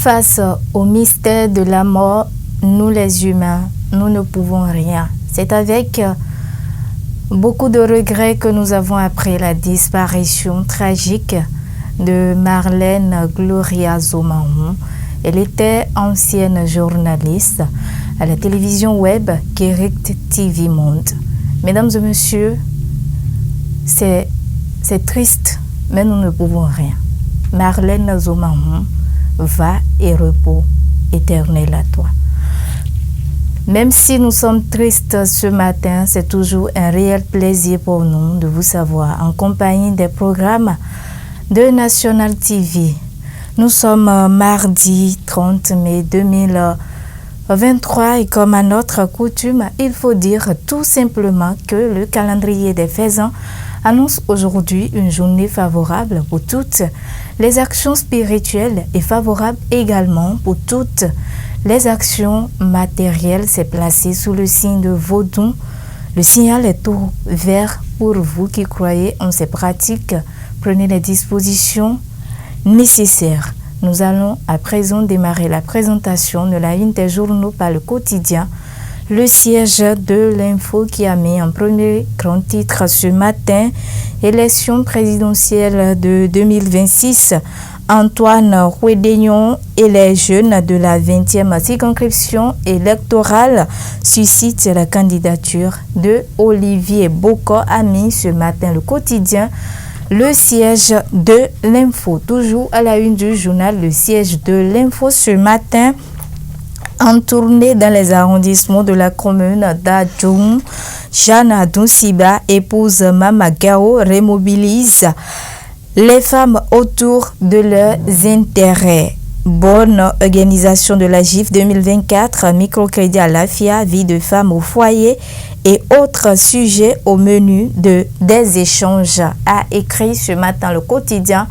Face au mystère de la mort, nous les humains, nous ne pouvons rien. C'est avec beaucoup de regrets que nous avons appris la disparition tragique de Marlène Gloria Zomahoun. Elle était ancienne journaliste à la télévision web Kérit TV Monde. Mesdames et messieurs, c'est triste, mais nous ne pouvons rien. Marlène Zomahoun, va et repos éternel à toi. Même si nous sommes tristes ce matin, c'est toujours un réel plaisir pour nous de vous savoir en compagnie des programmes de National TV. Nous sommes mardi 30 mai 2023 et comme à notre coutume, il faut dire tout simplement que le calendrier des faisans annonce aujourd'hui une journée favorable pour toutes les actions spirituelles et favorable également pour toutes les actions matérielles. C'est placé sous le signe de Vodou. Le signal est ouvert pour vous qui croyez en ces pratiques. Prenez les dispositions nécessaires. Nous allons à présent démarrer la présentation de la une des journaux par le quotidien. Le siège de l'info qui a mis en premier grand titre ce matin, élection présidentielle de 2026. Antoine Rouédéignon et les jeunes de la 20e circonscription électorale suscitent la candidature de Olivier Boko, a mis ce matin le quotidien. Le siège de l'info, toujours à la une du journal, le siège de l'info ce matin, en tournée dans les arrondissements de la commune d'Adjoum, Jeanne Adounciba, épouse Mama Gao, remobilise les femmes autour de leurs intérêts. Bonne organisation de la GIF 2024, microcrédit à l'AFIA, vie de femmes au foyer et autres sujets au menu des échanges, a écrit ce matin le quotidien.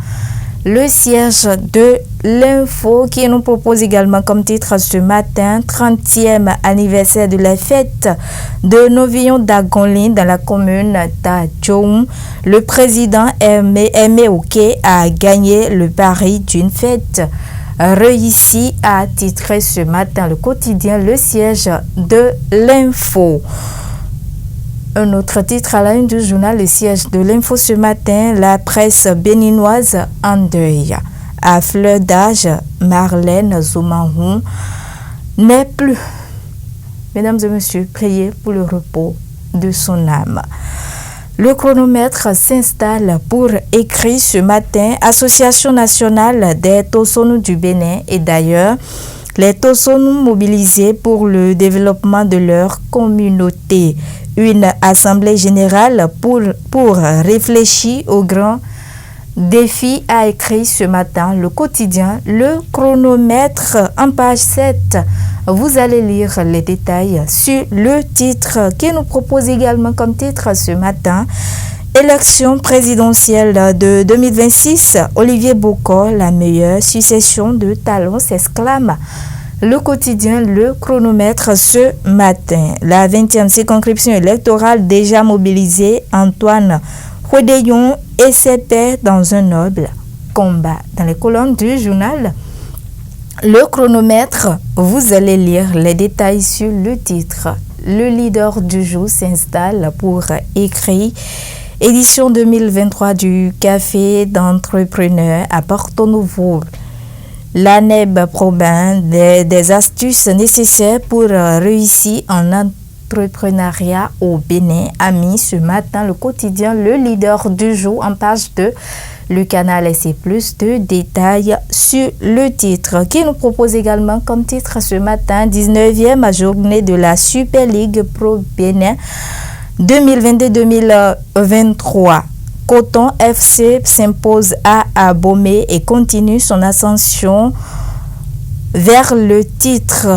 Le siège de l'info qui nous propose également comme titre ce matin 30e anniversaire de la fête de Novillon d'Agonline dans la commune d'Adjoum. Le président Aimé Oké a gagné le pari d'une fête réussie, a titré ce matin le quotidien le siège de l'info. Un autre titre à la une du journal, le siège de l'info ce matin, la presse béninoise en deuil. À fleur d'âge, Marlène Zomahoun n'est plus. Mesdames et messieurs, priez pour le repos de son âme. Le chronomètre s'installe pour écrire ce matin, Association nationale des Tosonous du Bénin et d'ailleurs, les Tosonous mobilisés pour le développement de leur communauté. Une assemblée générale pour réfléchir aux grands défis, a écrit ce matin le quotidien. Le chronomètre en page 7. Vous allez lire les détails sur le titre qui nous propose également comme titre ce matin. Élection présidentielle de 2026. Olivier Boko, la meilleure succession de talents, s'exclame le quotidien, le chronomètre ce matin. La 20e circonscription électorale déjà mobilisée, Antoine Rouédéignon et ses pairs dans un noble combat. Dans les colonnes du journal, le chronomètre, vous allez lire les détails sur le titre. Le leader du jour s'installe pour écrire. Édition 2023 du Café d'entrepreneurs à Porto Novo. L'ANEB promet des astuces nécessaires pour réussir en entrepreneuriat au Bénin, a mis ce matin le quotidien le leader du jour en page 2. Le canal essaie plus de détails sur le titre qui nous propose également comme titre ce matin 19e journée de la Super League Pro Bénin 2022-2023. Coton FC s'impose à Abomey et continue son ascension vers le titre.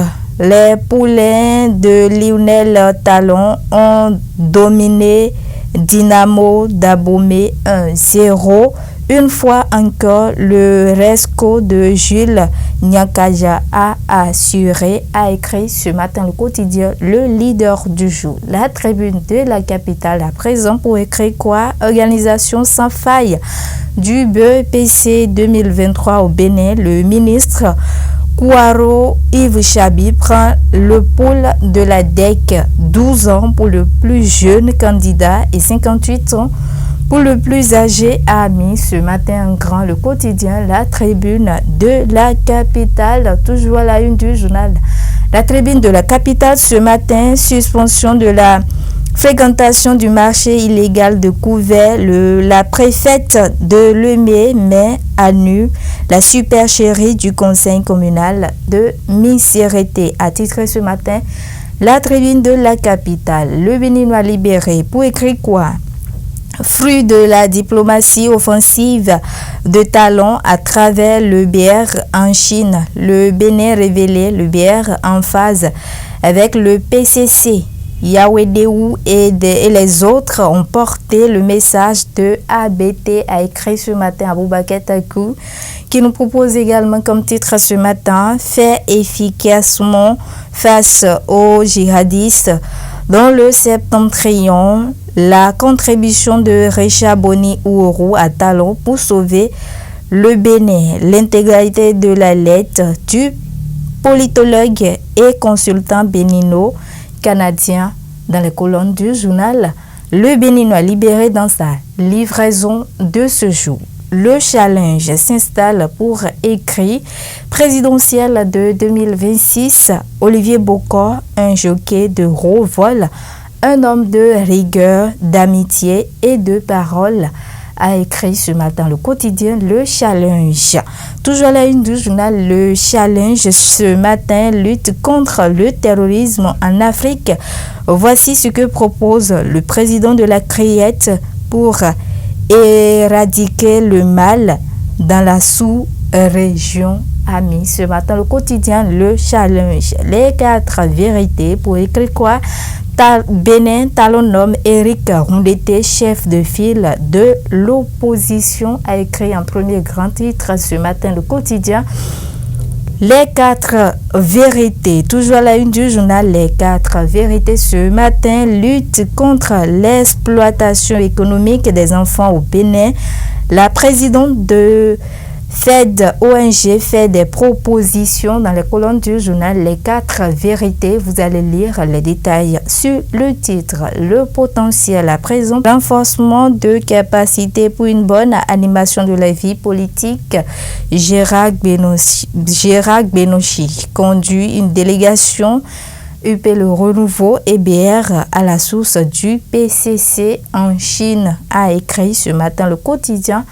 Les poulains de Lionel Talon ont dominé Dynamo d'Abomey 1-0. Une fois encore, le Resco de Jules Nyakaja a assuré, a écrit ce matin le quotidien le leader du jour. La tribune de la capitale à présent pour écrire quoi? Organisation sans faille du BEPC 2023 au Bénin. Le ministre Kouaro Yves Chabi prend le pôle de la DEC, 12 ans pour le plus jeune candidat et 58 ans pour le plus âgé, a mis ce matin en grand le quotidien La Tribune de la capitale, toujours à la une du journal. La Tribune de la capitale ce matin, suspension de la fréquentation du marché illégal de Couvet, la préfète de Lemay met à nu la supercherie du conseil communal de Missirité. A titré ce matin La Tribune de la capitale. Le Béninois libéré pour écrire quoi? Fruit de la diplomatie offensive de Talon à travers le BR en Chine, le Bénin révélé le BR en phase avec le PCC. Yawedeu et les autres ont porté le message de ABT, a écrit ce matin Aboubakar Takou, qui nous propose également comme titre ce matin « Faire efficacement face aux djihadistes ». Dans le septentrion, la contribution de Richard Boni Ouourou à Talon pour sauver le Bénin. L'intégralité de la lettre du politologue et consultant bénino-canadien dans les colonnes du journal Le Béninois libéré dans sa livraison de ce jour. Le challenge s'installe pour écrit présidentiel de 2026. Olivier Bocor, un jockey de haut vol, un homme de rigueur, d'amitié et de parole, a écrit ce matin le quotidien Le Challenge. Toujours à la une du journal Le Challenge, ce matin, lutte contre le terrorisme en Afrique. Voici ce que propose le président de la CRIET pour éradiquer le mal dans la sous-région. Ami, ce matin, le quotidien Le Challenge. Les 4 vérités pour écrire quoi? Bénin, Talon nomme Éric Rondeté, chef de file de l'opposition, a écrit en premier grand titre ce matin le quotidien. Les 4 vérités, toujours à la une du journal Les 4 vérités ce matin, lutte contre l'exploitation économique des enfants au Bénin. La présidente de FED ONG fait des propositions dans les colonnes du journal Les 4 vérités. Vous allez lire les détails sur le titre. Le potentiel à présent, renforcement de capacité pour une bonne animation de la vie politique. Gérard Benochi conduit une délégation UP Le Renouveau et BR à la source du PCC en Chine, a écrit ce matin le quotidien.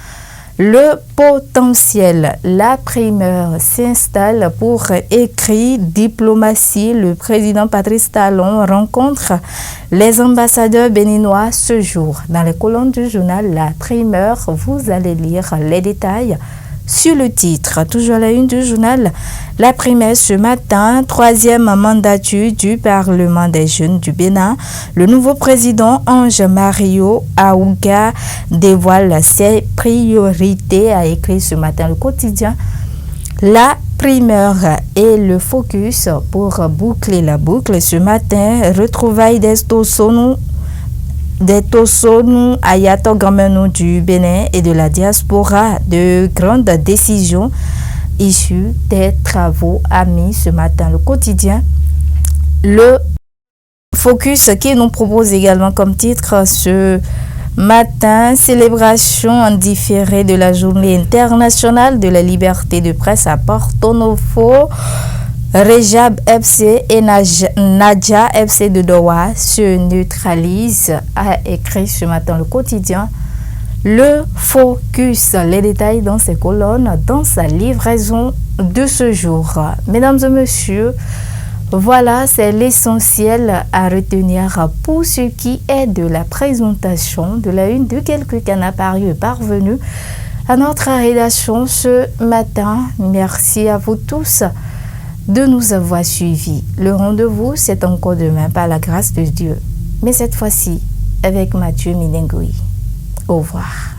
Le potentiel, la primeur s'installe pour écrire diplomatie. Le président Patrice Talon rencontre les ambassadeurs béninois ce jour. Dans les colonnes du journal La Primeur, vous allez lire les détails sur le titre. Toujours à la une du journal La Primeur ce matin, 3e mandature du Parlement des jeunes du Bénin. Le nouveau président Ange Mario Aouga dévoile ses priorités, a écrit ce matin le quotidien La Primeur et le focus pour boucler la boucle ce matin. Retrouvailles des Tosonu Ayato Gamenou du Bénin et de la diaspora, de grandes décisions issues des travaux amis ce matin le quotidien. Le focus qui nous propose également comme titre ce matin, célébration en différé de la journée internationale de la liberté de presse à Porto Novo. Rejab FC et Nadja FC de Doha se neutralisent, a écrit ce matin le quotidien. Le focus, les détails dans ces colonnes, dans sa livraison de ce jour. Mesdames et messieurs, voilà, c'est l'essentiel à retenir pour ce qui est de la présentation de la une de quelques canards parus et parvenus à notre rédaction ce matin. Merci à vous tous de nous avoir suivis. Le rendez-vous, c'est encore demain par la grâce de Dieu. Mais cette fois-ci, avec Mathieu Minengoui. Au revoir.